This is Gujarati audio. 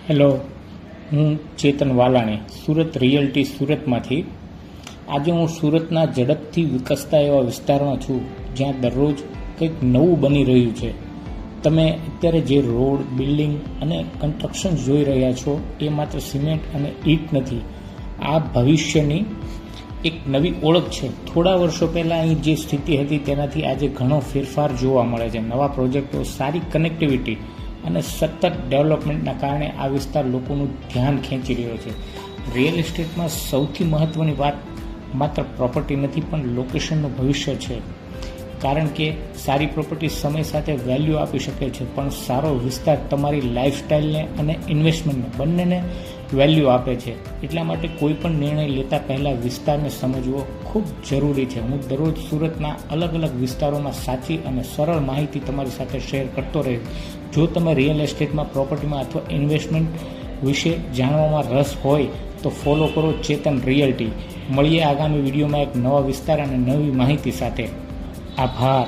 હેલો, હું ચેતન વાલાણી, સુરત રિયલ્ટી સુરતમાંથી. આજે હું સુરતના ઝડપથી વિકસતા એવા વિસ્તારમાં છું, જ્યાં દરરોજ કંઈક નવું બની રહ્યું છે. તમે અત્યારે જે રોડ, બિલ્ડિંગ અને કન્સ્ટ્રક્શન જોઈ રહ્યા છો એ માત્ર સિમેન્ટ અને ઈંટ નથી. આ ભવિષ્યની એક નવી ઓળખ છે. થોડા વર્ષો પહેલાં અહીં જે સ્થિતિ હતી તેનાથી આજે ઘણો ફેરફાર જોવા મળે છે. નવા પ્રોજેક્ટો, સારી કનેક્ટિવિટી અને સતત ડેવલપમેન્ટના કારણે આ વિસ્તાર લોકોનું ધ્યાન ખેંચી રહ્યો છે. રિયલ એસ્ટેટમાં સૌથી મહત્ત્વની વાત માત્ર પ્રોપર્ટી નથી, પણ લોકેશનનું ભવિષ્ય છે. કારણ કે સારી પ્રોપર્ટી સમય સાથે વેલ્યુ આપી શકે છે, પણ સારો વિસ્તાર તમારી લાઈફસ્ટાઈલને અને ઇન્વેસ્ટમેન્ટને બંનેને વેલ્યુ આપે છે. એટલા માટે કોઈ પણ નિર્ણય લેતા પહેલાં વિસ્તારને સમજવો ખૂબ જરૂરી છે. હું દરરોજ સુરતના અલગ અલગ વિસ્તારોમાં સાચી અને સરળ માહિતી તમારી સાથે શેર કરતો રહીશ. જો તમે રિયલ એસ્ટેટમાં, પ્રોપર્ટીમાં અથવા ઇન્વેસ્ટમેન્ટ વિશે જાણવામાં રસ હોય તો ફોલો કરો ચેતન રિયલ્ટી. મળીએ આગામી વિડીયોમાં એક નવા વિસ્તાર અને નવી માહિતી સાથે. આભાર.